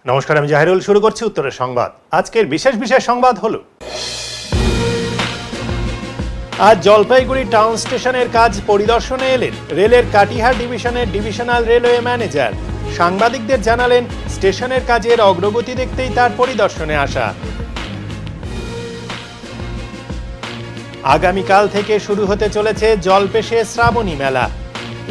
নমস্কার, আমি জাহিরুল। শুরু করছি উত্তরের সংবাদ। আজকের বিশেষ সংবাদ হলো, আজ জলপাইগুড়ি টাউন স্টেশনের কাজ পরিদর্শনে এলেন রেলের কাটিহার ডিভিশনের ডিভিশনাল রেলওয়ে ম্যানেজার। সাংবাদিকদের জানালেন, স্টেশনের কাজের অগ্রগতি দেখতেই তার পরিদর্শনে আসা। আগামীকাল থেকে শুরু হতে চলেছে জলপেশে শ্রাবণী মেলা।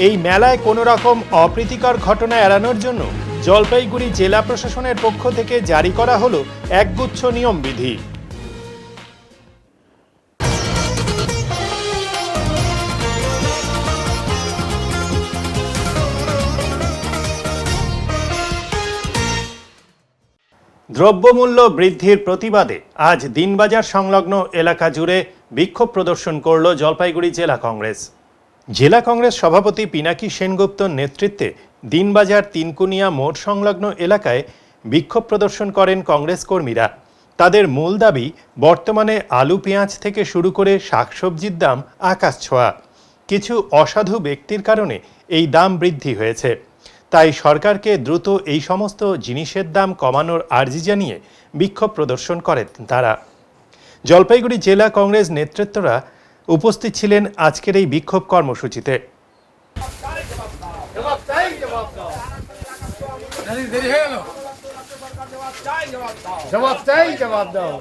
এই মেলায় কোনো রকম অপ্রীতিকর ঘটনা এড়ানোর জন্য জলপাইগুড়ি জেলা প্রশাসনের পক্ষ থেকে জারি করা হলো একগুচ্ছ নিয়মবিধি। দ্রব্যমূল্য বৃদ্ধির প্রতিবাদে আজ দিনবাজার সংলগ্ন এলাকা জুড়ে বিক্ষোভ প্রদর্শন করল জলপাইগুড়ি জেলা কংগ্রেস। জেলা কংগ্রেস সভাপতি পিনাকি সেনগুপ্তর নেতৃত্বে দিনবাজার তিনকুনিয়া মোড় সংলগ্ন এলাকায় বিক্ষোভ প্রদর্শন করেন কংগ্রেস কর্মীরা। তাদের মূল দাবি, বর্তমানে আলু পেঁয়াজ থেকে শুরু করে শাকসবজির দাম আকাশ ছোঁয়া। কিছু অসাধু ব্যক্তির কারণে এই দাম বৃদ্ধি হয়েছে। তাই সরকারকে দ্রুত এই সমস্ত জিনিসের দাম কমানোর আর্জি জানিয়ে বিক্ষোভ প্রদর্শন করেন তারা। জলপাইগুড়ি জেলা কংগ্রেস নেতৃত্বরা উপস্থিত ছিলেন আজকের এই বিক্ষোভ কর্মসূচিতে। জবাব চাই, জবাব দাও।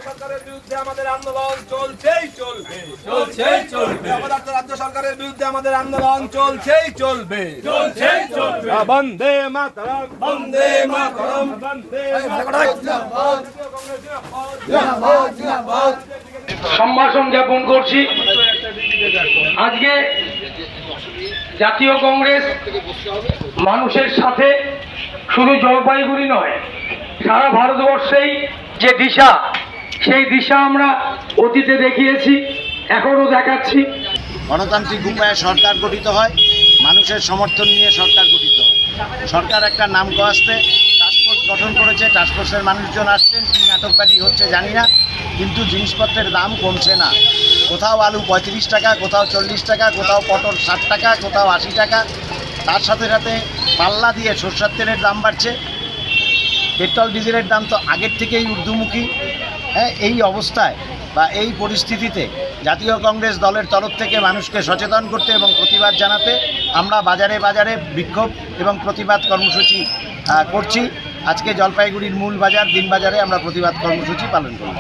সরকারের বিরুদ্ধে আমাদের আন্দোলন চলছেই চলবে, চলছেই চলবে। রাজ্য সরকারের বিরুদ্ধে আমাদের আন্দোলন চলছেই চলবে, চলছেই চলবে। বন্দে মাতরম, বন্দে মাতরম, বন্দে মাতরম। সম্ভাষণ জ্ঞাপন করছি। আজকে জাতীয় কংগ্রেস মানুষের সাথে শুধু জলপাইগুড়ি নয়, সারা ভারতবর্ষেই যে দিশা, সেই দিশা আমরা অতীতে দেখিয়েছি, এখনো দেখাচ্ছি। গণতান্ত্রিক উপায়ে সরকার গঠিত হয়, মানুষের সমর্থন নিয়ে সরকার গঠিত হয়। সরকার একটা নাম কষতে টাস্কফোর্স গঠন করেছে, টাস্কফোর্সের মানুষজন আসছেন, কী নাটকবাজি হচ্ছে জানি না, কিন্তু জিনিসপত্রের দাম কমছে না। কোথাও আলু 35 টাকা, কোথাও 40 টাকা, কোথাও পটল 60 টাকা, কোথাও 80 টাকা। তার সাথে সাথে পাল্লা দিয়ে সরষের তেলের দাম বাড়ছে, পেট্রোল ডিজেলের দাম তো আগের থেকেই ঊর্ধ্বমুখী। এই অবস্থায় বা এই পরিস্থিতিতে জাতীয় কংগ্রেস দলের তরফ থেকে মানুষকে সচেতন করতে এবং প্রতিবাদ জানাতে আমরা বাজারে বাজারে বিক্ষোভ এবং প্রতিবাদ কর্মসূচি করছি। আজকে জলপাইগুড়ির মূল বাজার দিনবাজারে আমরা প্রতিবাদ কর্মসূচি পালন করব।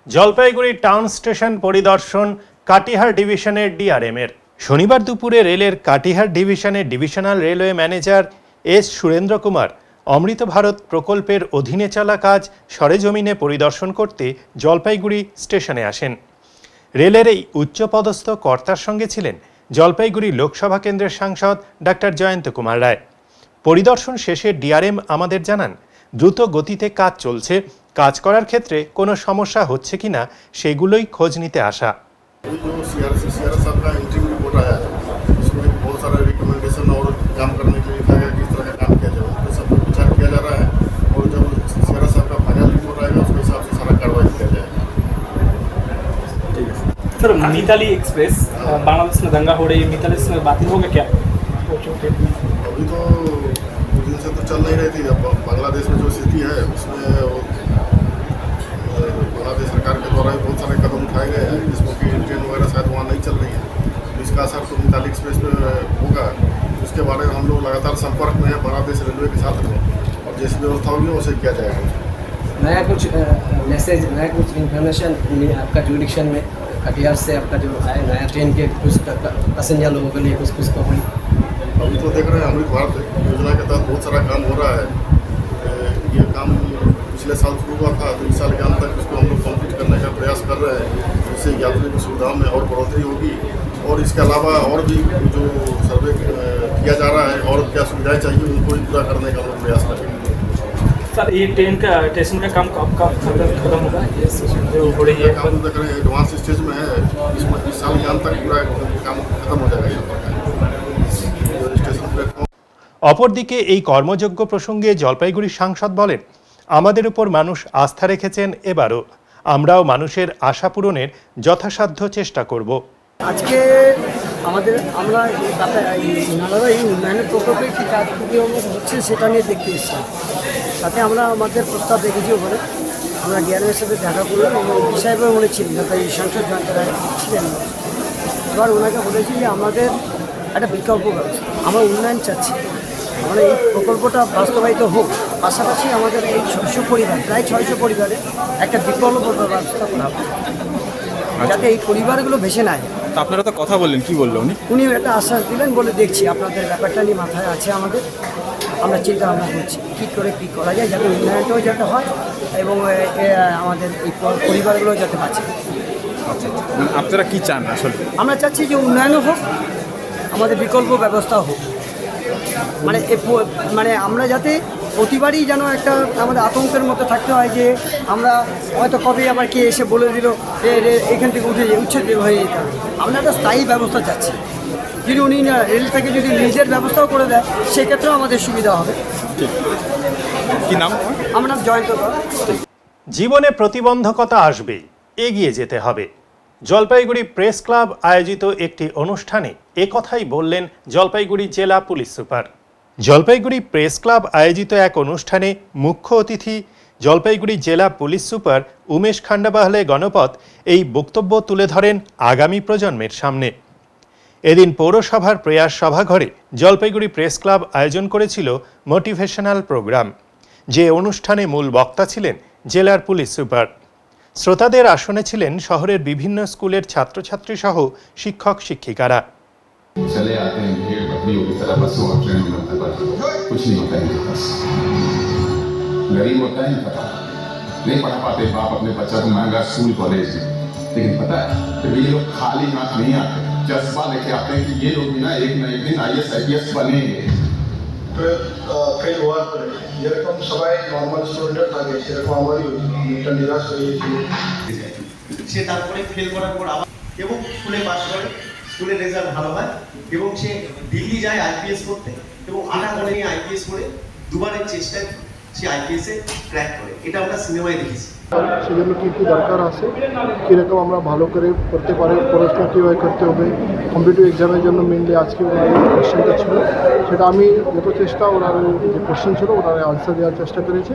জলপাইগুড়ি টাউন স্টেশন পরিদর্শন কাটিহার ডিভিশনের ডিআরএম-এর। শনিবার দুপুরে রেলের কাটিহার ডিভিশনের divisional railway manager S Surendra Kumar Amrit Bharat প্রকল্পের অধীনে চলা কাজ সরেজমিনে পরিদর্শন করতে জলপাইগুড়ি স্টেশনে আসেন। রেলের এই উচ্চপদস্থ কর্তার সঙ্গে ছিলেন জলপাইগুড়ি লোকসভা কেন্দ্রের সাংসদ ডাক্তার জয়ন্ত কুমার রায়। পরিদর্শন শেষে ডিআরএম আমাদের জানান, দ্রুত গতিতে কাজ চলছে, কাজ করার ক্ষেত্রে কোনো সমস্যা হচ্ছে কিনা সেগুলোই খোঁজ নিতে আসা। सर, मिताली एक्सप्रेस बांग्लादेश में दंगा हो रही है, मिताली में बातिल होगा क्या? अभी तो कुछ दिन से तो चल नहीं रही थी। अब बांग्लादेश में जो स्थिति है उसमें बांग्लादेश सरकार के द्वारा बहुत सारे कदम उठाए गए हैं, जिसमें कि ट्रेन वगैरह शायद वहाँ नहीं चल रही है। इसका असर तो मिताली एक्सप्रेस में होगा। उसके बारे में हम लोग लगातार संपर्क में हैं बांग्लादेश रेलवे के साथ में, और जैसी व्यवस्था होगी उसे किया जाएगा। नया कुछ मैसेज, नया कुछ इन्फॉर्मेशन आपका जुडिक्शन में कटिहार से आपका जो है नया ट्रेन के कुछ पैसेंजर लोगों के लिए कुछ खबर? अभी तो देख रहे हैं अमृत भारत योजना के तहत बहुत सारा काम हो रहा है। ये काम पिछले साल शुरू हुआ था, तो इस साल के अंत तक इसको हम लोग कंप्लीट करने का प्रयास कर रहे हैं, जिससे यात्रियों की सुविधाओं में और बढ़ोतरी होगी। और इसके अलावा और भी जो सर्वे किया जा रहा है और क्या सुविधाएं चाहिए उनको भी पूरा करने का हम लोग प्रयास करेंगे। सर, ये ट्रेन का स्टेशन का काम कब खत्म होगा? ये स्टेशन जो हो रही है काम देख रहे हैं एडवांस स्टेज में है, इस साल के अंत तक पूरा काम खत्म हो जाएगा। অপরদিকে এই কর্মযজ্ঞ প্রসঙ্গে জলপাইগুড়ি সাংসদ বলেন, আমাদের উপর মানুষ আস্থা রেখেছেন, এবারও আমরাও মানুষের আশা পূরণের যথাসাধ্য চেষ্টা করব। আজকে আমরা নালাদা এই উন্নয়নের প্রকল্পে কি কাজ হচ্ছে সেটা নিয়ে দেখতে এসেছি। তাতে আমরা আমাদের প্রস্তাব রেখেছি ওখানে, আমরা ডিআরএমের সাথে দেখা করলাম এবং এমপি সাহেবও উনি ছিলেন, তাই সাংসদ জয়ন্ত রায় ছিলেন। এবার ওনাকে বলেছি যে আমাদের একটা বিকল্প ব্যবস্থা, আমরা উন্নয়ন চাচ্ছি, আমরা এই প্রকল্পটা বাস্তবায়িত হোক, পাশাপাশি আমাদের এই 600 পরিবার, প্রায় 600 পরিবারে একটা বিকল্প ব্যবস্থা করা হবে, যাতে এই পরিবারগুলো ভেসে নেয়। তা আপনারা তো কথা বললেন, কি বললো উনি? উনি একটা আশ্বাস দিলেন, বলে দেখছি আপনাদের ব্যাপারটা নিয়ে মাথায় আছে আমাদের, আমরা চিন্তা ভাবনা করছি কী করে কী করা যায় যাতে উন্নয়নটাও যাতে হয় এবং আমাদের এই পরিবারগুলো যাতে বাঁচে। আচ্ছা, মানে আপনারা কি চান আসলে? আমরা চাচ্ছি যে উন্নয়নও হোক, আমাদের বিকল্প ব্যবস্থা হোক, মানে মানে আমরা যাতে প্রতিবারই যেন একটা আমাদের আতঙ্কের মতো থাকতে হয় যে আমরা হয়তো কবে আবার কে এসে বলে দিল এখান থেকে উচ্ছেদ হয়ে যেতে হবে। আমরা একটা স্থায়ী ব্যবস্থা চাচ্ছি, যদি উনি রেল থেকে যদি নিজের ব্যবস্থাও করে দেয় সেক্ষেত্রেও আমাদের সুবিধা হবে। কি নাম? আমার নাম জয়ন্ত কর। জীবনে প্রতিবন্ধকতা আসবেই, এগিয়ে যেতে হবে। জলপাইগুড়ি প্রেস ক্লাব আয়োজিত একটি অনুষ্ঠানে একথাই বললেন জলপাইগুড়ি জেলা police super. Jalpaiguri press club আয়োজিত এক অনুষ্ঠানে মুখ্য অতিথি জলপাইগুড়ি জেলা পুলিশ সুপার উমেশ খান্ডাবাহলে গণপত এই বক্তব্য তুলে ধরেন আগামী প্রজন্মের সামনে। এদিন পৌরসভার প্রয়াস সভাঘরে জলপাইগুড়ি প্রেস ক্লাব আয়োজন করেছিল মোটিভেশনাল প্রোগ্রাম, যে অনুষ্ঠানে মূল বক্তা ছিলেন জেলার পুলিশ সুপার। শ্রোতাদের আসনে ছিলেন শহরের বিভিন্ন স্কুলের ছাত্রছাত্রী সহ শিক্ষক শিক্ষিকারা। चले आते हैं भीड़ बकरियों की तरह बसों और ट्रेनों में अपने पास कुछ नहीं होता इनके पास। गरीब होता है पता नहीं पढ़ा पाते बाप अपने बच्चा को महंगा स्कूल कॉलेज में, लेकिन पता है फिर ये लोग खाली हाथ नहीं आते, जज्बा लेके आते हैं कि ये लोग भी ना एक दिन IAS IPS बनेंगे। ফেল হওয়ার পরে যেরকম সবাই নর্মাল স্টুডেন্ট থাকে সেরকম আমারই একটা নিরাশ হয়ে গিয়েছিল। সে তারপরে ফেল করার পর আবার এবং স্কুলে পাস করে, স্কুলের রেজাল্ট ভালো হয় এবং সে দিল্লি যায় IPS করতে এবং আনা করে নিয়ে IPS করে দুবারের চেষ্টায় সে IPS এ ক্র্যাক করে। এটা আমরা সিনেমায় দেখেছি। সেজন্য কী কী দরকার আছে, কীরকম আমরা ভালো করে করতে পারি, পড়াশোনা কীভাবে করতে হবে, কম্পিটিটিভ এক্সামের জন্য মেনলি আজকে ওনার কোশ্চেনটা ছিল, সেটা আমি যত চেষ্টা ওনার যে কোশ্চেন ছিল ওনার আনসার দেওয়ার চেষ্টা করেছে।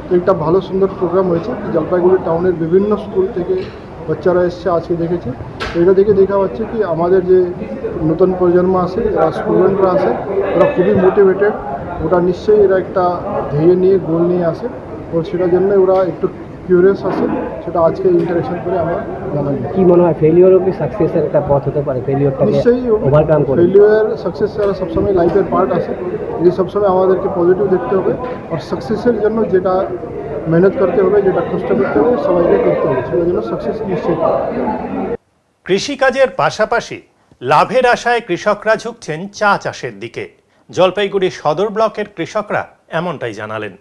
তো একটা ভালো সুন্দর প্রোগ্রাম হয়েছে, জলপাইগুড়ি টাউনের বিভিন্ন স্কুল থেকে বাচ্চারা এসছে আজকে দেখেছে। তো এটা দেখে দেখা যাচ্ছে কি আমাদের যে নতুন প্রজন্ম আছে, যারা স্টুডেন্টরা আছে, ওরা খুবই মোটিভেটেড, ওটা নিশ্চয়ই এরা একটা ধ্যেয় নিয়ে গোল নিয়ে আসে, ও সেটার জন্য ওরা একটু কিউরিয়াস আছে, সেটা আজকে ইন্টারেকশন করে আমরা জানা যায়। কি মনে হয় ফেলিওরও কি সাকসেসের একটা পথ হতে পারে? ফেলিওরটাকে নিশ্চয়ই ওভারকাম করে ফেলিওর সাকসেস ছাড়া সবসময় লাইফের পার্ট আছে, এই সবসময় আমাদেরকে পজিটিভ দেখতে হবে আর সাকসেসের জন্য যেটা মেহনত করতে হবে, যেটা কষ্ট করতে হবে, সবাইকে করতে হবে, সেটার জন্য সাকসেস নিশ্চয়ই পাবে। কৃষিকাজের পাশাপাশি লাভের আশায় কৃষকরা ঝুঁকছেন চা চাষের দিকে। জলপাইগুড়ি সদর ব্লকের কৃষকরা এমনটাই জানালেন।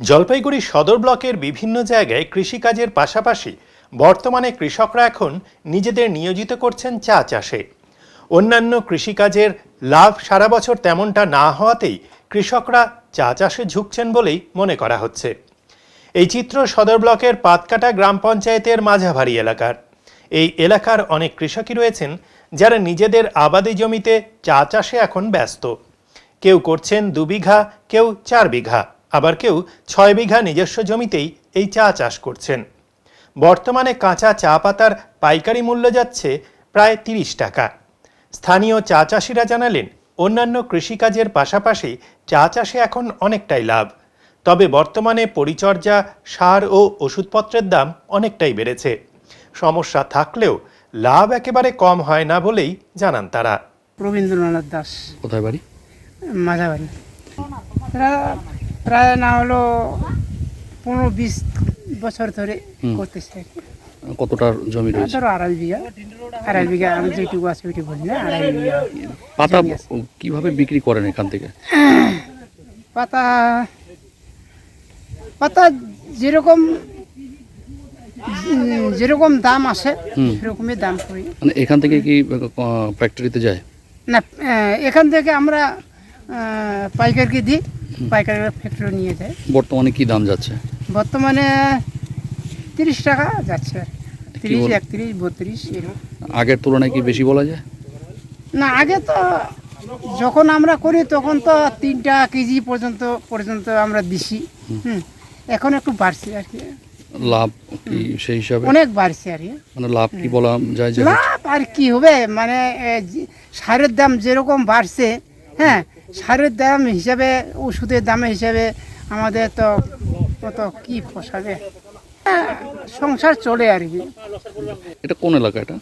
জলপাইগুড়ি সদর ব্লকের বিভিন্ন জায়গায় কৃষিকাজের পাশাপাশি বর্তমানে কৃষকরা এখন নিজেদের নিয়োজিত করছেন চা চাষে। অন্যান্য কৃষিকাজের লাভ সারা বছর তেমনটা না হওয়াতেই কৃষকরা চা চাষে ঝুঁকছেন বলেই মনে করা হচ্ছে। এই চিত্র সদর ব্লকের পাতকাটা গ্রাম পঞ্চায়েতের মাঝাভারি এলাকার। এই এলাকার অনেক কৃষকই রয়েছেন যারা নিজেদের আবাদি জমিতে চা চাষে এখন ব্যস্ত। কেউ করছেন 2 বিঘা, কেউ 4 বিঘা, আবার কেউ 6 বিঘা নিজস্ব জমিতেই এই চা চাষ করছেন। বর্তমানে কাঁচা চা পাতার পাইকারি মূল্য যাচ্ছে প্রায় 30 টাকা। স্থানীয় চা চাষিরা জানালেন অন্যান্য কৃষিকাজের পাশাপাশি চা চাষে এখন অনেকটাই লাভ, তবে বর্তমানে পরিচর্যা, সার ও ওষুধপত্রের দাম অনেকটাই বেড়েছে। সমস্যা থাকলেও লাভ একেবারে কম হয় না বলেই জানান তারা। রবীন্দ্রনাথ দাস। কোথায় বাড়ি? মাঝাবাড়ি। প্রায় না হলো 15-20 বছর ধরে করতেছে। কতটার জমি রয়েছে? ধরো 2.5 বিঘা, আমি যেটুকু আছে ওইটুকু বলি না, 2.5 বিঘা। পাতা কিভাবে বিক্রি করেন এখান থেকে? পাতা যেরকম দাম আসে সেরকমই দাম করি। মানে এখান থেকে কি ফ্যাক্টরিতে যায়? না, এখান থেকে আমরা পাইকারকে দিই, পাইকাররা ফ্যাক্টরি নিয়ে যায়। বর্তমানে কি দাম যাচ্ছে? বর্তমানে 30 টাকা যাচ্ছে, 30, 31, 32 এরকম। আগের তুলনায় কি বেশি বলা যায়? না, আগে তো যখন আমরা করি তখন তো 3 কেজি পর্যন্ত আমরা দিছি। এখন একটু বাড়ছে আর কি, লাভ কি সেই হিসাবে অনেক বাড়ছে আর কি। মানে লাভ কি বলা যায় যে লাভ আর কি হবে, মানে সারের দাম যেরকম বাড়ছে, হ্যাঁ সারের দাম হিসাবে ওষুধের দাম হিসাবে আমাদের তো কত কি পোষাবে, সংসার চলে আর কি। এটা কোন এলাকা এটা?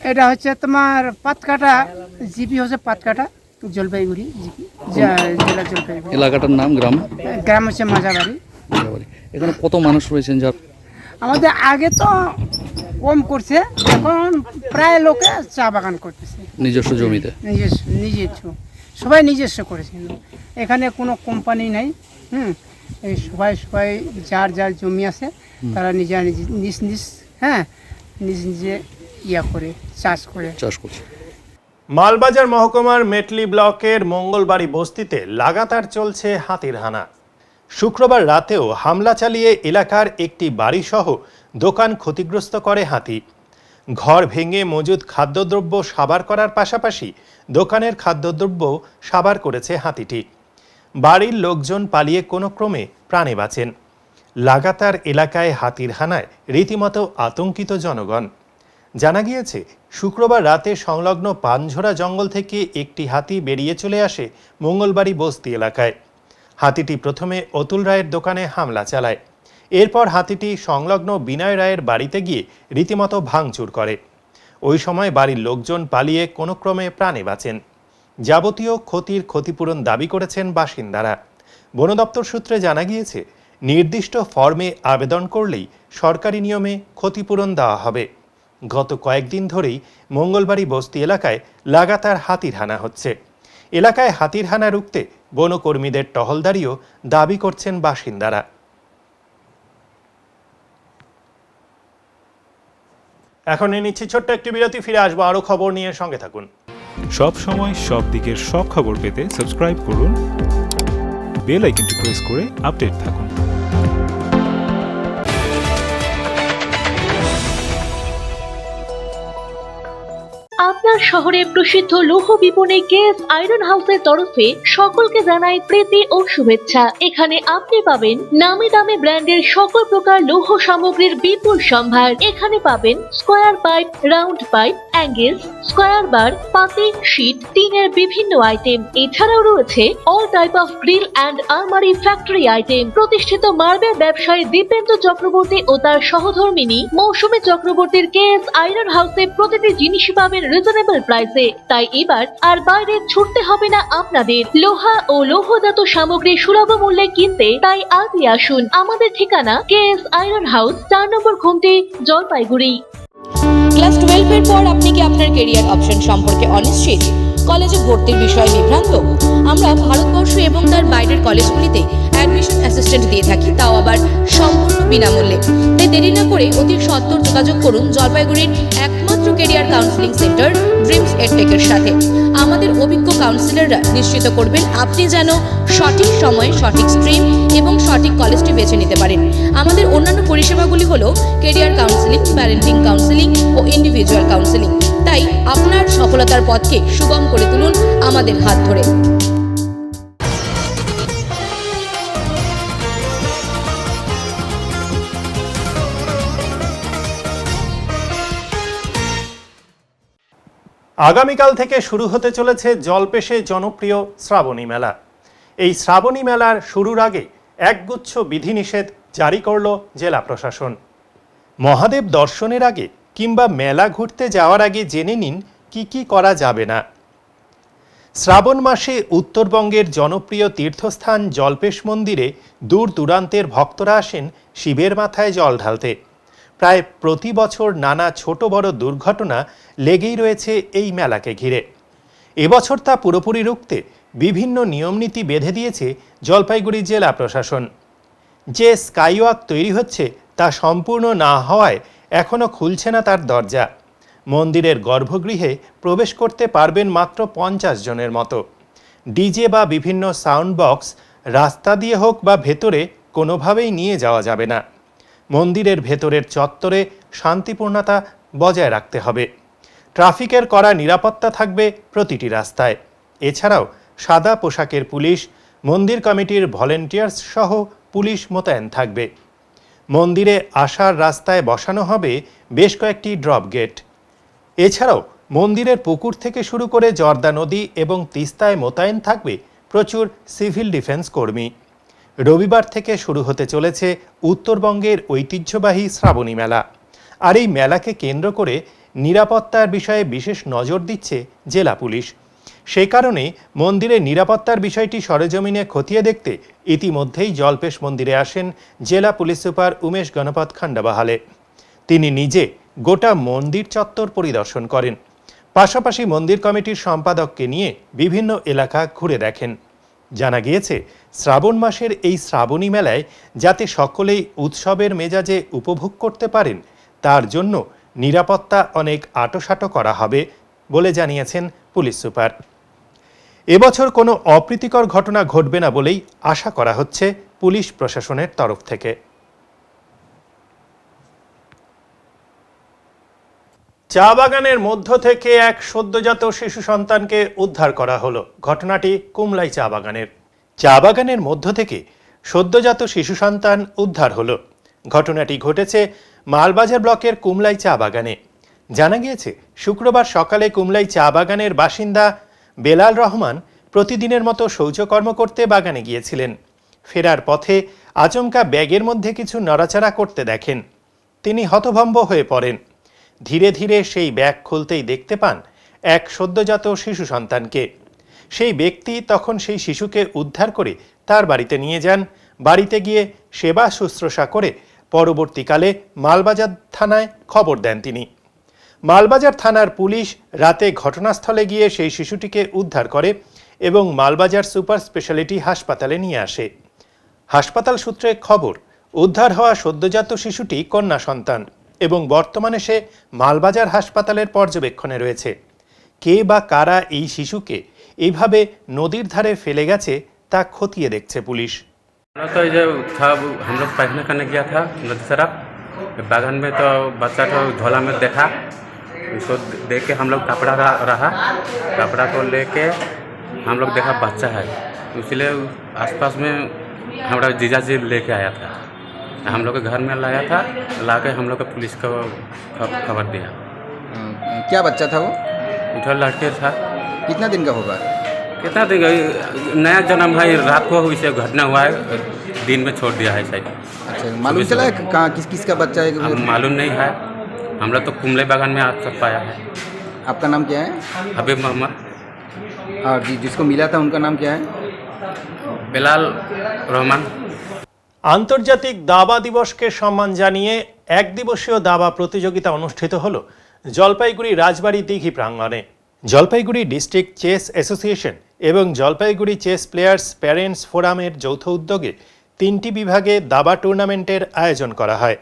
এটা হচ্ছে তোমার পাতকাটা, জিপি হচ্ছে পাতকাটা, জলপাইগুড়ি জিপি, জেলা জলপাইগুড়ি। এলাকাটার নাম গ্রাম? গ্রাম হচ্ছে মাঝাবাড়ি। এখানে কত মানুষ রয়েছেন যার? আমাদের আগে তো কম করছে, এখন প্রায় লোকে চা বাগান করতেছে নিজস্ব জমিতে? নিজস্ব সবাই নিজস্ব করেছে, এখানে কোনো কোম্পানি নাই। এই সবাই যার যার জমি আছে তারা নিজ নিজ হ্যাঁ নিজে ইয়া করে চাষ করছে। মালবাজার মহকুমার মেটলি ব্লকের মঙ্গলবাড়ি বস্তিতে লাগাতার চলছে হাতির হানা। শুক্রবার রাতেও হামলা চালিয়ে এলাকার একটি বাড়িসহ দোকান ক্ষতিগ্রস্ত করে হাতি। ঘর ভেঙে মজুদ খাদ্যদ্রব্য সাবার করার পাশাপাশি দোকানের খাদ্যদ্রব্য সাবার করেছে হাতিটি। বাড়ির লোকজন পালিয়ে কোনো ক্রমে প্রাণে বাঁচেন। লাগাতার এলাকায় হাতির হানায় রীতিমতো আতঙ্কিত জনগণ। জানা গিয়েছে শুক্রবার রাতে সংলগ্ন পানঝোড়া জঙ্গল থেকে একটি হাতি বেরিয়ে চলে আসে মঙ্গলবাড়ি বস্তি এলাকায়। হাতিটি প্রথমে অতুল রায়ের দোকানে হামলা চালায়। এরপর হাতিটি সংলগ্ন বিনয় রায়ের বাড়িতে গিয়ে রীতিমতো ভাঙচুর করে। ওই সময় বাড়ির লোকজন পালিয়ে কোনো ক্রমে প্রাণে বাঁচেন। যাবতীয় ক্ষতির ক্ষতিপূরণ দাবি করেছেন বাসিন্দারা। বন দপ্তর সূত্রে জানা গিয়েছে নির্দিষ্ট ফর্মে আবেদন করলেই সরকারি নিয়মে ক্ষতিপূরণ দেওয়া হবে। গত কয়েকদিন ধরেই মঙ্গলবাড়ি বস্তি এলাকায় লাগাতার হাতির হানা হচ্ছে। এলাকায় হাতির হানা রুখতে বনকর্মীদের টহলদারিও দাবি করছেন বাসিন্দারা। এখন নিচ্ছি ছোট্ট একটি বিরতি, ফিরে আসবো আরো খবর নিয়ে, সঙ্গে থাকুন। সব সময় সব দিকের সব খবর পেতে সাবস্ক্রাইব করুন, বেল আইকনটি প্রেস করে আপডেট থাকুন। আপনার শহরে প্রসিদ্ধ লৌহ বিপণী কেএস আয়রন হাউসের তরফে সকলকে জানাই প্রীতি ও শুভেচ্ছা। এখানে আপনি পাবেন নামি দামি ব্র্যান্ডের সকল প্রকার লৌহ সামগ্রীর বিপুল সম্ভার। এখানে পাবেন square pipe, round pipe, angle, square bar, পাতি, শীট, টিনের বিভিন্ন আইটেম। এছাড়াও রয়েছে all type of grill and আলমারি ফ্যাক্টরি আইটেম। প্রতিষ্ঠিত মার্বেল ব্যবসায়ী দীপেন্দ্র চক্রবর্তী ও তার সহধর্মিনী মৌসুমী চক্রবর্তীর কেএস আয়রন হাউসে প্রতিটি জিনিসই পাবেন রিজনেবল প্রাইসে। তাই এবার আর বাইরে ছুটতে হবে না আপনাদের। লোহা ও লৌহজাত সামগ্রী সুলভ মূল্যে কিনতে তাই আজই আসুন। আমাদের ঠিকানা কেএস আয়রন হাউস, 4 নম্বর ঘুমটি, জলপাইগুড়ি। ক্লাস 12 এর পর আপনি কি আপনার ক্যারিয়ার অপশন সম্পর্কে অনিশ্চিত? কলেজে ভর্তির বিষয়ে বিভ্রান্ত? আমরা ভারতবর্ষ এবং তার বাইরের কলেজগুলিতে অ্যাডমিশন অ্যাসিস্ট্যান্ট দিয়ে থাকি, তাও আবার সম্পূর্ণ বিনামূল্যে। তাই দেরি না করে অতি সত্বর যোগাযোগ করুন জলপাইগুড়ির একমাত্র ক্যারিয়ার কাউন্সিলিং সেন্টার ড্রিমস এডটেকের সাথে। আমাদের অভিজ্ঞ কাউন্সিলররা নিশ্চিত করবেন আপনি যেন সঠিক সময়ে সঠিক স্ট্রিম এবং সঠিক কলেজটি বেছে নিতে পারেন। আমাদের অন্যান্য পরিষেবাগুলি হলো ক্যারিয়ার কাউন্সিলিং, প্যারেন্টিং কাউন্সিলিং ও ইন্ডিভিজুয়াল কাউন্সিলিং। তাই আপনার সফলতার পথকে সুগম করে তুলুন আমাদের হাত ধরে। আগামীকাল থেকে শুরু হতে চলেছে জলপেশে জনপ্রিয় শ্রাবণী মেলা। এই শ্রাবণী মেলার শুরুর আগে একগুচ্ছ বিধিনিষেধ জারি করল জেলা প্রশাসন। মহাদেব দর্শনের আগে কিংবা মেলা ঘুরতে যাওয়ার আগে জেনে নিন কি কি করা যাবে না। শ্রাবণ মাসে উত্তরবঙ্গের জনপ্রিয় তীর্থস্থান জলপেশ মন্দিরে দূর দূরান্তের ভক্তরা আসেন শিবের মাথায় জল ঢালতে। প্রায় প্রতি বছর নানা ছোট বড় দুর্ঘটনা লেগেই রয়েছে এই মেলাকে ঘিরে। এবছর তা পুরোপুরি রুখতে বিভিন্ন নিয়মনীতি বেঁধে দিয়েছে জলপাইগুড়ি জেলা প্রশাসন। যে স্কাইওয়াক তৈরি হচ্ছে তা সম্পূর্ণ না হওয়ায় এখনও খুলছে না তার দরজা। মন্দিরের গর্ভগৃহে প্রবেশ করতে পারবেন মাত্র 50 জনের মতো। ডিজে বা বিভিন্ন সাউন্ড বক্স রাস্তা দিয়ে হোক বা ভেতরে কোনোভাবেই নিয়ে যাওয়া যাবে না। মন্দিরের ভেতরের চত্বরে শান্তিপূর্ণতা বজায় রাখতে হবে। ট্রাফিকের কড়া নিরাপত্তা থাকবে প্রতিটি রাস্তায়। এছাড়াও সাদা পোশাকের পুলিশ, মন্দির কমিটির ভলেন্টিয়ার্স সহ পুলিশ মোতায়েন থাকবে। মন্দিরে আসার রাস্তায় বসানো হবে বেশ কয়েকটি ড্রপ গেট। এছাড়াও মন্দিরের পুকুর থেকে শুরু করে জর্দা নদী এবং তিস্তায় মোতায়েন থাকবে প্রচুর সিভিল ডিফেন্স কর্মী। রবিবার থেকে শুরু হতে চলেছে উত্তরবঙ্গের ঐতিহ্যবাহী শ্রাবণী মেলা। আর এই মেলাকে কেন্দ্র করে নিরাপত্তার বিষয়ে বিশেষ নজর দিচ্ছে জেলা পুলিশ। সেই কারণে মন্দিরের নিরাপত্তার বিষয়টি সরেজমিনে খতিয়ে দেখতে ইতিমধ্যেই জলপেশ মন্দিরে আসেন জেলা পুলিশ সুপার উমেশ গণপত খান্ডাবাহালে। তিনি নিজে গোটা মন্দির চত্বর পরিদর্শন করেন, পাশাপাশি মন্দির কমিটির সম্পাদককে নিয়ে বিভিন্ন এলাকা ঘুরে দেখেন। জানা গিয়েছে, শ্রাবণ মাসের এই শ্রাবণী মেলায় যাতে সকলেই উৎসবের মেজাজে উপভোগ করতে পারেন তার জন্য নিরাপত্তা অনেক আঁটোসাঁটো করা হবে বলে জানিয়েছেন পুলিশ সুপার। এবছর কোনো অপ্রীতিকর ঘটনা ঘটবে না বলেই আশা করা হচ্ছে পুলিশ প্রশাসনের তরফ থেকে। চা বাগানের মধ্য থেকে এক সদ্যজাত শিশু সন্তানকে উদ্ধার করা হলো। ঘটনাটি কুমলাই চা বাগানের। চা বাগানের মধ্য থেকে সদ্যজাত শিশু সন্তান উদ্ধার হলো। ঘটনাটি ঘটেছে মালবাজার ব্লকের কুমলাই চা বাগানে। জানা গিয়েছে, শুক্রবার সকালে কুমলাই চা বাগানের বাসিন্দা বেলাল রহমান প্রতিদিনের মতো শৌচকর্ম করতে বাগানে গিয়েছিলেন। ফেরার পথে আচমকা ব্যাগের মধ্যে কিছু নড়াচড়া করতে দেখেন। তিনি হতভম্ব হয়ে পড়েন। ধীরে ধীরে সেই ব্যাগ খুলতেই দেখতে পান এক সদ্যজাত শিশু সন্তানকে। সেই ব্যক্তি তখন সেই শিশুকে উদ্ধার করে তার বাড়িতে নিয়ে যান। বাড়িতে গিয়ে সেবা শুশ্রূষা করে পরবর্তীকালে মালবাজার থানায় খবর দেন তিনি। মালবাজার থানার পুলিশ রাতে ঘটনাস্থলে গিয়ে সেই শিশুটিকে উদ্ধার করে এবং মালবাজার সুপার স্পেশালিটি হাসপাতালে নিয়ে আসে। হাসপাতাল সূত্রে খবর, উদ্ধার হওয়া সদ্যজাত শিশুটি কন্যা সন্তান এবং বর্তমানে সে মালবাজার হাসপাতালের পর্যবেক্ষণে রয়েছে। কে বা কারা এই শিশুকে এইভাবে নদীর ধারে ফেলে গেছে তা খতিয়ে দেখছে পুলিশ। तो जो था हम लोग पैखाना करने गया था नदी तरफ बागान में, तो बच्चा तो झोला में देखा। उसको देख के हम लोग कपड़ा रहा, कपड़ा को लेके हम लोग देखा बच्चा है, इसलिए आसपास में हमारा जीजा जी लेके आया था। हम लोग के घर में लाया था, ला के हम लोग को पुलिस को खबर दिया। क्या बच्चा था वो? उधर लड़के था। कितना दिन का होगा? कितना दिन नया जन्म है, रात को इसे घटना हुआ है, दिन में छोड़ दिया है शायद। अच्छा, मालूम चला है कहाँ किसका बच्चा है? मालूम नहीं है, हम लोग तो कुमले बागान में आज तक पाया है। आपका नाम क्या है? हबीब मोहम्मद। और जिसको मिला था उनका नाम क्या है? बेलाल रहमान। আন্তর্জাতিক দাবা দিবসকে সম্মান জানিয়ে এক দিবসীয় দাবা প্রতিযোগিতা অনুষ্ঠিত হল জলপাইগুড়ি রাজবাড়ী দিঘি প্রাঙ্গণে। জলপাইগুড়ি ডিস্ট্রিক্ট চেস অ্যাসোসিয়েশন এবং জলপাইগুড়ি চেস প্লেয়ার্স প্যারেন্টস ফোরামের যৌথ উদ্যোগে 3টি বিভাগে দাবা টুর্নামেন্টের আয়োজন করা হয়।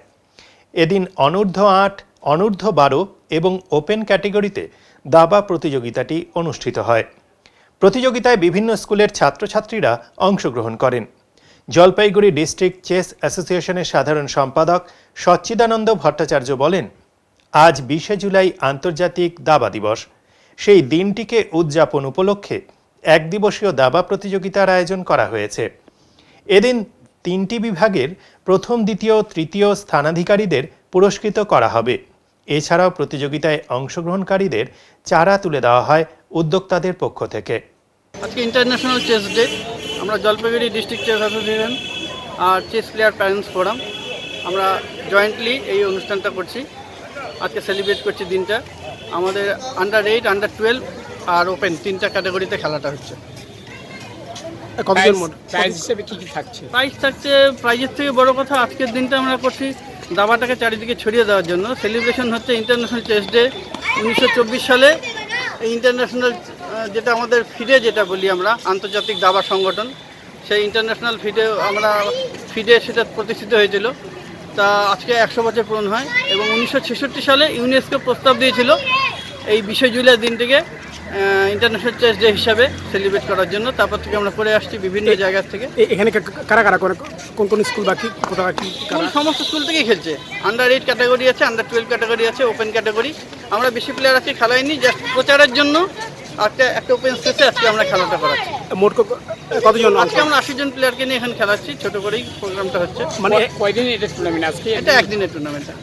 এদিন অনূর্ধ্ব 8, অনূর্ধ্ব 12 এবং ওপেন ক্যাটেগরিতে দাবা প্রতিযোগিতাটি অনুষ্ঠিত হয়। প্রতিযোগিতায় বিভিন্ন স্কুলের ছাত্রছাত্রীরা অংশগ্রহণ করেন। জলপাইগুড়ি ডিস্ট্রিক্ট চেস অ্যাসোসিয়েশনের সাধারণ সম্পাদক সচ্চিদানন্দ ভট্টাচার্য বলেন, আজ 20শে জুলাই আন্তর্জাতিক দাবা দিবস। সেই দিনটিকে উদযাপন উপলক্ষে এক দিবসীয় দাবা প্রতিযোগিতার আয়োজন করা হয়েছে। এদিন 3টি বিভাগের প্রথম, দ্বিতীয়, তৃতীয় স্থানাধিকারীদের পুরস্কৃত করা হবে। এছাড়াও প্রতিযোগিতায় অংশগ্রহণকারীদের চারা তুলে দেওয়া হয় উদ্যোক্তাদের পক্ষ থেকে। আজকে ইন্টারন্যাশনাল চেস ডে। আমরা জলপাইগুড়ি ডিস্ট্রিক্ট চেস অ্যাসোসিয়েশন আর চেস প্লেয়ার প্যারেন্টস ফোরাম আমরা জয়েন্টলি এই অনুষ্ঠানটা করছি। আজকে সেলিব্রেট করছি দিনটা। আমাদের আন্ডার 8, আন্ডার 12 আর ওপেন 3টা ক্যাটাগরিতে খেলাটা হচ্ছে। প্রাইজ হিসেবে কী কী থাকছে? প্রাইজ থাকছে, প্রাইজের থেকে বড় কথা আজকের দিনটা আমরা করছি দাবাটাকে চারিদিকে ছড়িয়ে দেওয়ার জন্য। সেলিব্রেশন হচ্ছে ইন্টারন্যাশনাল চেস ডে। 1924 সালে এই ইন্টারন্যাশনাল যেটা আমাদের ফিডে যেটা বলি আমরা, আন্তর্জাতিক দাবা সংগঠন, সেই ইন্টারন্যাশনাল ফিডে সেটা প্রতিষ্ঠিত হয়েছিল। তা আজকে 100 বছর পূরণ হয় এবং 1966 সালে ইউনেস্কো প্রস্তাব দিয়েছিল এই 20শে জুলাই দিনটিকে ইন্টারন্যাশনাল চেস ডে হিসাবে সেলিব্রেট করার জন্য। তারপর থেকে আমরা করে আসছি বিভিন্ন জায়গা থেকে। এখানে কারা কারা কোন কোন স্কুল বাকি কোথাও কি? সমস্ত স্কুল থেকেই খেলছে। আন্ডার 8 ক্যাটাগরি আছে, আন্ডার 12 ক্যাটাগরি আছে, ওপেন ক্যাটাগরি। আমরা বেশি প্লেয়ার আজকে খেলাইনি, জাস্ট প্রচারের জন্য একটা ওপেন স্পেসে আজকে আমরা খেলাটা করাচ্ছি। মোট কতজন? আজকে আমরা 80 জন প্লেয়ারকে নিয়ে এখানে খেলাচ্ছি, ছোট করেই প্রোগ্রামটা হচ্ছে। মানে কয়দিন এটা টুর্নামেন্ট আজকে? এটা একদিনের টুর্নামেন্টটা,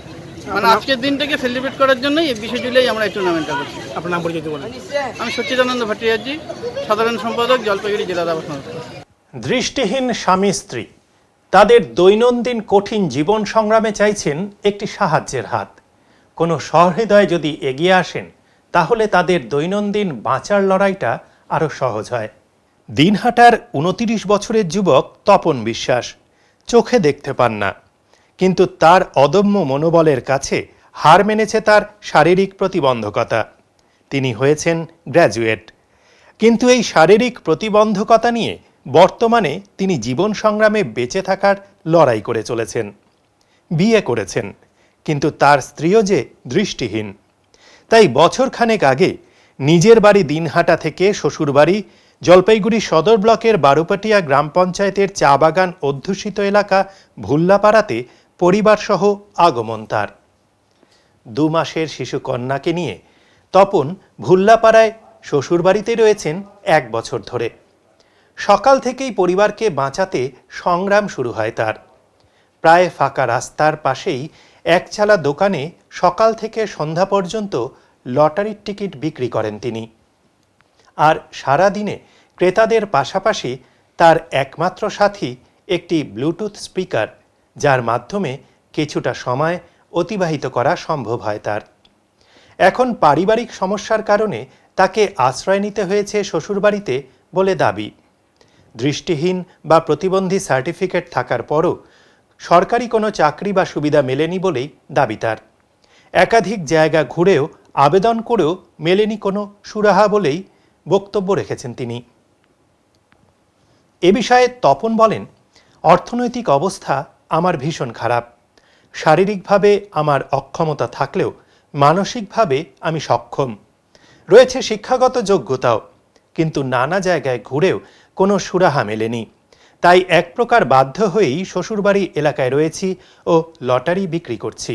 মানে আজকের দিনটাকে সেলিব্রেট করার জন্যই 20 জুলাই আমরা এই টুর্নামেন্টটা করছি। আপনার নাম পরিচয় বলেন। আমি সচ্চিদানন্দ ভট্টাচার্য, সাধারণ সম্পাদক, জলপাইগুড়ি জেলা দাবা সংস্থা। দৃষ্টিহীন স্বামী স্ত্রী তাদের দৈনন্দিন কঠিন জীবন সংগ্রামে চাইছেন একটি সাহায্যের হাত। কোনো সহৃদয় যদি এগিয়ে আসেন তাহলে তাদের দৈনন্দিন বাঁচার লড়াইটা আরও সহজ হয়। দিনহাটার 29 বছরের যুবক তপন বিশ্বাস চোখে দেখতে পান না, কিন্তু তার অদম্য মনোবলের কাছে হার মেনেছে তার শারীরিক প্রতিবন্ধকতা। তিনি হয়েছেন গ্র্যাজুয়েট, কিন্তু এই শারীরিক প্রতিবন্ধকতা নিয়ে বর্তমানে তিনি জীবন সংগ্রামে বেঁচে থাকার লড়াই করে চলেছেন। বিয়ে করেছেন, কিন্তু তার স্ত্রীও যে দৃষ্টিহীন। তাই বছরখানেক আগে নিজের বাড়ি দিনহাটা থেকে শ্বশুরবাড়ি জলপাইগুড়ি সদর ব্লকের বারোপাটিয়া গ্রাম পঞ্চায়েতের চা বাগান অধ্যুষিত এলাকা ভুল্লাপাড়াতে পরিবারসহ আগমন তার। 2 মাসের শিশু কন্যাকে নিয়ে তপন ভুল্লাপাড়ায় শ্বশুরবাড়িতে রয়েছেন 1 বছর ধরে। সকাল থেকেই পরিবারকে বাঁচাতে সংগ্রাম শুরু হয় তার। প্রায় ফাঁকা রাস্তার পাশেই একচালা দোকানে সকাল থেকে সন্ধ্যা পর্যন্ত লটারির টিকিট বিক্রি করেন তিনি। আর সারা দিনে ক্রেতাদের পাশাপাশি তার একমাত্র সাথী একটি ব্লুটুথ স্পিকার, যার মাধ্যমে কিছুটা সময় অতিবাহিত করা সম্ভব হয় তার। এখন পারিবারিক সমস্যার কারণে তাকে আশ্রয় নিতে হয়েছে শ্বশুরবাড়িতে বলে দাবি। দৃষ্টিহীন বা প্রতিবন্ধী সার্টিফিকেট থাকার পরও সরকারি কোনো চাকরি বা সুবিধা মেলেনি বলেই দাবি তার। একাধিক জায়গা ঘুরেও আবেদন করেও মেলেনি কোনো সুরাহা বলেই বক্তব্য রেখেছেন তিনি। এ বিষয়ে তপন বলেন, অর্থনৈতিক অবস্থা আমার ভীষণ খারাপ। শারীরিকভাবে আমার অক্ষমতা থাকলেও মানসিকভাবে আমি সক্ষম। রয়েছে শিক্ষাগত যোগ্যতাও, কিন্তু নানা জায়গায় ঘুরেও কোনো সুরাহা মেলেনি। তাই এক প্রকার বাধ্য হয়েই শ্বশুরবাড়ি এলাকায় রয়েছি ও লটারি বিক্রি করছি।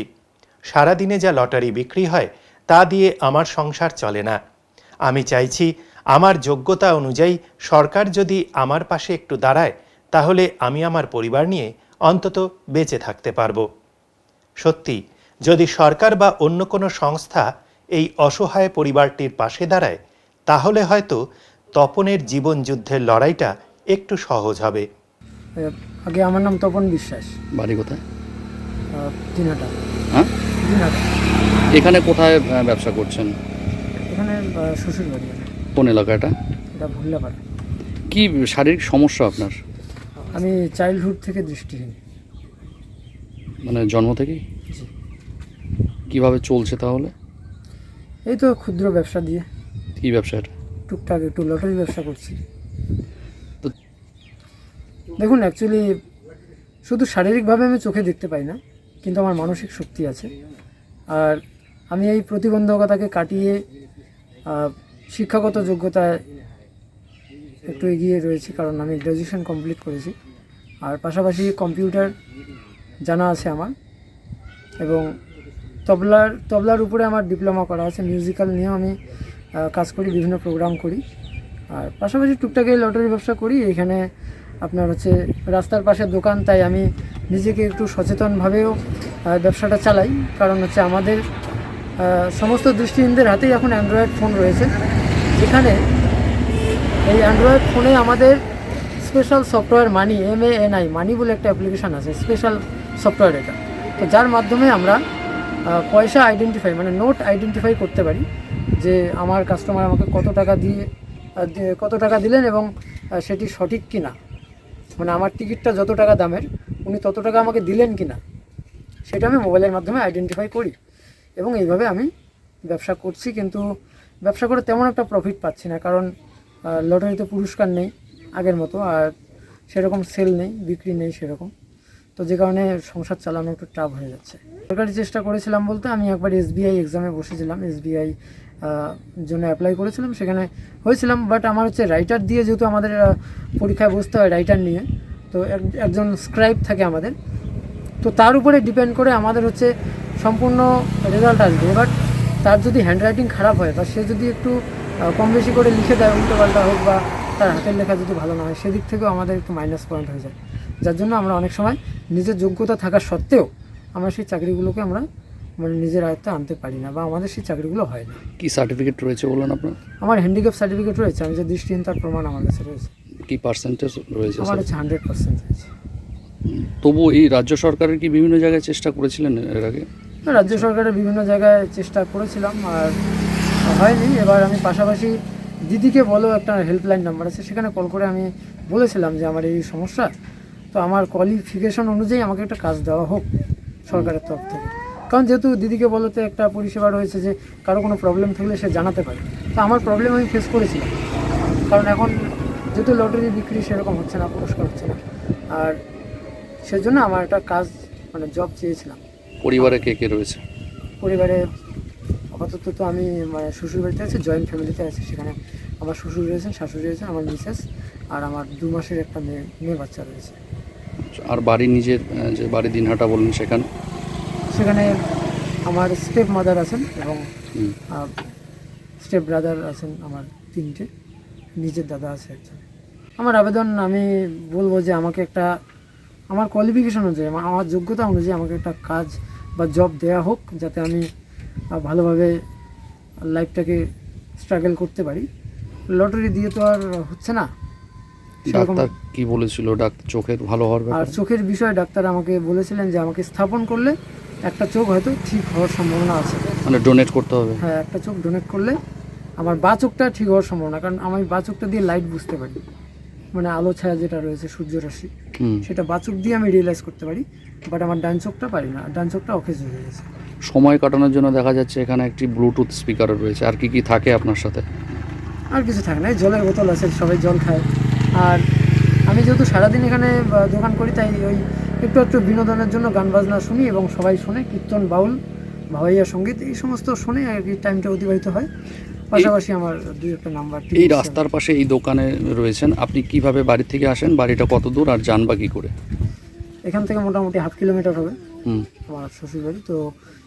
সারাদিনে যা লটারি বিক্রি হয় তা দিয়ে আমার সংসার চলে না। আমি চাইছি আমার যোগ্যতা অনুযায়ী সরকার যদি আমার পাশে একটু দাঁড়ায় তাহলে আমি আমার পরিবার নিয়ে অন্তত বেঁচে থাকতে পারবো। সত্যি যদি সরকার বা অন্য কোনো সংস্থা এই অসহায় পরিবারটির পাশে দাঁড়ায় তাহলে হয়তো তপনের জীবন যুদ্ধের লড়াইটা একটু সহজ হবে। আগে আমার নাম তপন বিশ্বাস। বাড়ি কোথায়? দিনহাটা। হ্যাঁ, দিনহাটা। এখানে কোথায় ব্যবসা করছেন? এখানে শ্বশুর বাড়ি। কোন এলাকা এটা? এটা ভুল্লাপাড়া। কি শারীরিক সমস্যা আপনার? আমি চাইল্ডহুড থেকে দৃষ্টিহীন। মানে জন্ম থেকেই? জি। কিভাবে চলছে তাহলে? এই তো ক্ষুদ্র ব্যবসা দিয়ে। কি ব্যবসা এটা? টুকটাক একটু লটারি ব্যবসা করছি। দেখুন, অ্যাকচুয়ালি শুধু শারীরিকভাবে আমি চোখে দেখতে পাই না, কিন্তু আমার মানসিক শক্তি আছে। আর আমি এই প্রতিবন্ধকতাকে কাটিয়ে শিক্ষাগত যোগ্যতায় একটু এগিয়ে রয়েছি, কারণ আমি গ্র্যাজুয়েশন কমপ্লিট করেছি। আর পাশাপাশি কম্পিউটার জানা আছে আমার, এবং তবলার উপরে আমার ডিপ্লোমা করা আছে। মিউজিক্যাল নিয়েও আমি কাজ করি, বিভিন্ন প্রোগ্রাম করি। আর পাশাপাশি টুকটাক এই লটারি ব্যবসা করি। এখানে আপনার হচ্ছে রাস্তার পাশে দোকান, তাই আমি নিজেকে একটু সচেতনভাবেও ব্যবসাটা চালাই। কারণ হচ্ছে আমাদের সমস্ত দৃষ্টিহীনদের হাতেই এখন অ্যান্ড্রয়েড ফোন রয়েছে, যেখানে এই অ্যান্ড্রয়েড ফোনে আমাদের স্পেশাল সফটওয়্যার MANI মানি বলে একটা অ্যাপ্লিকেশান আছে, স্পেশাল সফটওয়্যার এটা। তো যার মাধ্যমে আমরা পয়সা আইডেন্টিফাই, মানে নোট আইডেন্টিফাই করতে পারি যে আমার কাস্টমার আমাকে কত টাকা দিলেন এবং সেটি সঠিক কিনা, মানে আমার টিকিটটা যত টাকা দামের উনি তত টাকা আমাকে দিলেন কিনা, সেটা আমি মোবাইলের মাধ্যমে আইডেন্টিফাই করি। এবং এইভাবে আমি ব্যবসা করছি, কিন্তু ব্যবসা করে তেমন একটা প্রফিট পাচ্ছি না, কারণ লটারিতে পুরস্কার নেই আগের মতো, আর সেরকম সেল নেই, বিক্রি নেই সেরকম। তো যে কারণে সংসার চালানো একটু টাফ হয়ে যাচ্ছে। সরকারি চেষ্টা করেছিলাম বলতে, আমি একবার SBI এক্সামে বসেছিলাম, SBI জন্য অ্যাপ্লাই করেছিলাম, সেখানে হয়েছিলাম। বাট আমার হচ্ছে রাইটার দিয়ে, যেহেতু আমাদের পরীক্ষায় বসতে হয় রাইটার নিয়ে, তো একজন স্ক্রাইব থাকে আমাদের, তো তার উপরে ডিপেন্ড করে আমাদের হচ্ছে সম্পূর্ণ রেজাল্ট আসবে। এবার তার যদি হ্যান্ডরাইটিং খারাপ হয় বা সে যদি একটু কম বেশি করে লিখে দেয়, উল্টো পাল্টা হোক বা তার হাতের লেখা যদি ভালো না হয়, সেদিক থেকেও আমাদের একটু মাইনাস পয়েন্ট হয়ে যায়, যার জন্য আমরা অনেক সময় নিজের যোগ্যতা থাকা সত্ত্বেও আমরা সেই চাকরিগুলোকে আমরা মানে নিজের আয়ত্তে আনতে পারি না বা আমাদের সেই চাকরিগুলো হয় না। কি সার্টিফিকেট রয়েছে বলুন আপনার? আমার হ্যান্ডিক্যাপ সার্টিফিকেট রয়েছে, আমি যে দৃষ্টিহীনতার প্রমাণ আমার কাছে রয়েছে। কি পার্সেন্টেজ রয়েছে? আমার হচ্ছে 100% রয়েছে। তবু এই রাজ্য সরকারের কি বিভিন্ন জায়গায় চেষ্টা করেছিলেন এর আগে? রাজ্য সরকারের বিভিন্ন জায়গায় চেষ্টা করেছিলাম আর হয়নি। এবার আমি পাশাপাশি দিদিকে বলো একটা হেল্পলাইন নাম্বার আছে, সেখানে কল করে আমি বলেছিলাম যে আমার এই সমস্যা, তো আমার কোয়ালিফিকেশন অনুযায়ী আমাকে একটা কাজ দেওয়া হোক সরকারের তরফ থেকে। কারণ যেহেতু দিদিকে বলতে একটা পরিষেবা রয়েছে যে কারো কোনো প্রবলেম থাকলে সে জানাতে পারে, তো আমার প্রবলেম আমি ফেস করেছিলাম। কারণ এখন যেহেতু লটারি বিক্রি সেরকম হচ্ছে না, পুরস্কার হচ্ছে না, আর সেজন্য আমার একটা কাজ মানে জব চেয়েছিলাম। পরিবারে কে কে রয়েছে? পরিবারে আপাতত তো আমি মানে শ্বশুর বাড়িতে আছি, জয়েন্ট ফ্যামিলিতে আছি। সেখানে আমার শ্বশুর রয়েছেন, শাশুড়ি রয়েছেন, আমার মিসেস আর আমার 2 মাসের একটা মেয়ে বাচ্চা রয়েছে। আর বাড়ি নিজের যে বাড়ি দিনহাটা বললেন সেখানে আমার স্টেপ মাদার আছেন এবং স্টেপ ব্রাদার আছেন আমার 3টে, নিজের দাদা আছে একজন। আমার আবেদন আমি বলবো যে আমাকে একটা আমার কোয়ালিফিকেশন অনুযায়ী আমার যোগ্যতা অনুযায়ী আমাকে একটা কাজ বা জব দেওয়া হোক, যাতে আমি ভালোভাবে লাইফটাকে স্ট্রাগল করতে পারি। লটারি দিয়ে তো আর হচ্ছে না। ডাক্তার কি বলেছিল? ডাক্তার চোখের ভালো হওয়ার ব্যাপারে? আর চোখের বিষয়ে ডাক্তার আমাকে বলেছিলেন যে আমাকে স্থাপন করলে একটা চোখ হয়তো ঠিক হওয়ার সম্ভাবনা আছে, মানে ডোনেট করতে হবে। হ্যাঁ, একটা চোখ ডোনেট করলে আমার বাঁ চোখটা ঠিক হওয়ার সম্ভাবনা, কারণ আমি বাঁ চোখটা দিয়ে লাইট বুঝতে পারি, মানে আলো ছায়া যেটা রয়েছে সূর্যরশ্মি, সেটা বাঁ চোখ দিয়ে আমি রিয়েলাইজ করতে পারি, বাট আমার ডান চোখটা পারি না, ডান চোখটা অকেজ হয়ে গেছে। সময় কাটানোর জন্য দেখা যাচ্ছে এখানে একটি ব্লুটুথ স্পিকারও রয়েছে, আর কি কি থাকে আপনার সাথে? আর কিছু থাকে না, জলের বোতল আছে, সবাই জল খায়। আর আমি যেহেতু সারাদিন এখানে দোকান করি, তাই ওই একটু একটু বিনোদনের জন্য গান বাজনা শুনি এবং সবাই শোনে, কীর্তন, বাউল, ভাওয়াইয়া সঙ্গীত, এই সমস্ত শুনে আর কি টাইমটা অতিবাহিত হয়। পাশাপাশি আমার 2-1টা নাম্বার। এই রাস্তার পাশে এই দোকানে রয়েছেন, আপনি কিভাবে বাড়ি থেকে আসেন? বাড়িটা কত দূর আর যান বা কী করে? এখান থেকে মোটামুটি 1/2 কিলোমিটার হবে আমার শ্বশুর বাড়ি, তো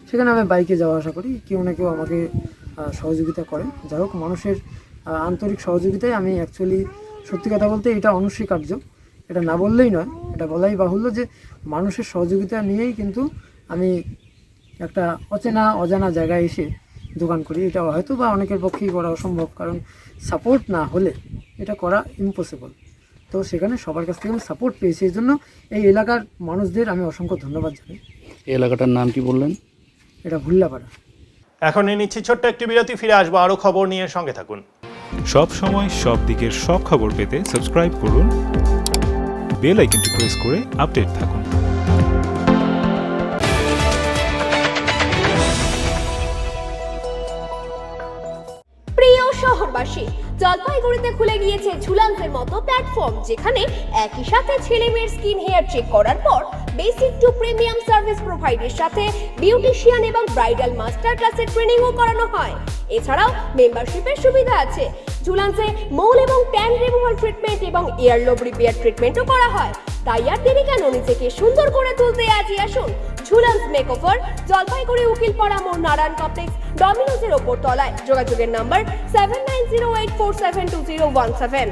সেখানে আমি বাইকে যাওয়া আসা করি। কেউ না কেউ আমাকে সহযোগিতা করে। যাই হোক, মানুষের আন্তরিক সহযোগিতায় আমি অ্যাকচুয়ালি সত্যি কথা বলতে এটা অনস্বীকার্য, এটা না বললেই নয়, এটা বলাই বাহুল্য যে মানুষের সহযোগিতা নিয়েই কিন্তু আমি একটা অজানা জায়গায় এসে দোকান করি। এটা হয়তো বা অনেকের পক্ষেই করা অসম্ভব, কারণ সাপোর্ট না হলে এটা করা ইম্পসিবল। তো সেখানে সবার কাছ থেকে আমি সাপোর্ট পেয়েছি, এই জন্য এই এলাকার মানুষদের আমি অসংখ্য ধন্যবাদ জানাই। এই এলাকাটার নাম কি বললেন? এটা ভুল্লাপাড়া। এখন নিচ্ছি ছোট্ট একটি বিরতি, ফিরে আসবো আরও খবর নিয়ে, সঙ্গে থাকুন। সব সময় সব দিকের সব খবর পেতে সাবস্ক্রাইব করুন, বেল আইকনটি প্রেস করে আপডেট থাকুন। প্রিয় শহরবাসী, জলপাইগুড়িতে খুলে গিয়েছে ঝুলান্সের মতো প্ল্যাটফর্ম, যেখানে একই সাথে ছেলে মেয়ের স্কিন হেয়ার চেক করার পর বেসিক টু প্রিমিয়াম সার্ভিস প্রোভাইডের সাথে বিউটিশিয়ান এবং ব্রাইডাল মাস্টার ক্লাসের ট্রেনিংও করানো হয়। এছাড়াও মেম্বারশিপের সুবিধা আছে। ঝুলান্সে মোল এবং ট্যান রিমুভাল ট্রিটমেন্ট এবং ইয়ারলোব রিপেয়ার ট্রিটমেন্টও করা হয়। তাই আর দেরি কেন, নিজেকে সুন্দর করে তুলতে আজই আসুন ঝুলান্স মেকওভার, জলপাইগুড়ি উকিলপাড়া মোড়, নারায়ণ কমপ্লেক্স, ডমিনোজের ওপর তলায়। যোগাযোগের নাম্বার 7908472017।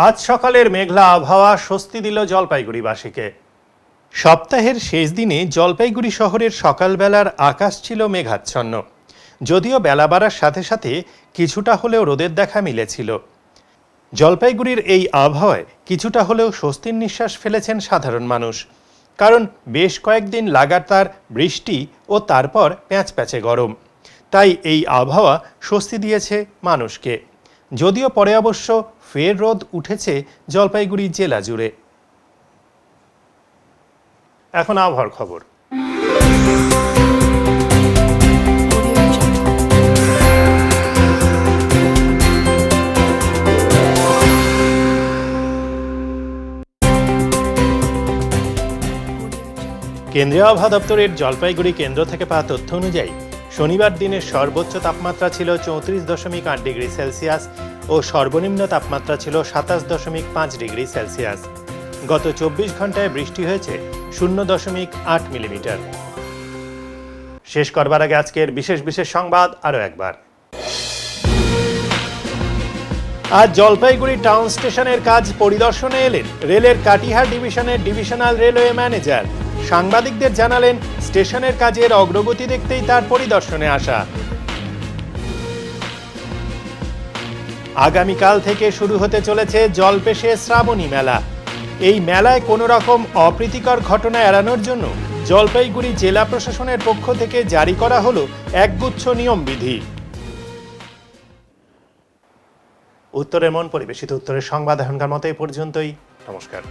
আজ সকালের মেঘলা আবহাওয়া স্বস্তি দিল জলপাইগুড়িবাসীকে। সপ্তাহের শেষ দিনে জলপাইগুড়ি শহরের সকালবেলার আকাশ ছিল মেঘাচ্ছন্ন, যদিও বেলা বাড়ার সাথে সাথে কিছুটা হলেও রোদের দেখা মিলেছিল। জলপাইগুড়ির এই আবহাওয়ায় কিছুটা হলেও স্বস্তির নিঃশ্বাস ফেলেছেন সাধারণ মানুষ, কারণ বেশ কয়েকদিন লাগাতার বৃষ্টি ও তারপর প্যাঁচপ্যাঁচে গরম, তাই এই আবহাওয়া স্বস্তি দিয়েছে মানুষকে। যদিও পরে অবশ্য ফের রোদ উঠেছে জলপাইগুড়ি জেলা জুড়ে। এখন আবহাওয়ার খবর। কেন্দ্রীয় আবহাওয়া দপ্তরের জলপাইগুড়ি কেন্দ্র থেকে পাওয়া তথ্য অনুযায়ী শনিবার দিনের সর্বোচ্চ তাপমাত্রা ছিল 34.8 ডিগ্রি সেলসিয়াস ও সর্বনিম্ন তাপমাত্রা ছিল 27.5 ডিগ্রি সেলসিয়াস। গত 24 ঘন্টায় বৃষ্টি হয়েছে 0.8 মিলিমিটার। শেষ করবার আগে আজকের বিশেষ বিশেষ সংবাদ আরও একবার। আজ জলপাইগুড়ি টাউন স্টেশনের কাজ পরিদর্শনে এলেন রেলের কাটিহার ডিভিশনের ডিভিশনাল রেলওয়ে ম্যানেজার। সাংবাদিকদের জানালেন স্টেশনের কাজের অগ্রগতি দেখতেই তার পরিদর্শনে আসা। আগামীকাল থেকে শুরু হতে চলেছে জলপেশে শ্রাবণী মেলা। এই মেলায় কোনো রকম অপ্রীতিকর ঘটনা এড়ানোর জন্য জলপাইগুড়ি জেলা প্রশাসনের পক্ষ থেকে জারি করা হলো একগুচ্ছ নিয়মবিধি। উত্তরের মন পরিবেশিত উত্তরের সংবাদ এখনকার মতো এই পর্যন্তই। নমস্কার।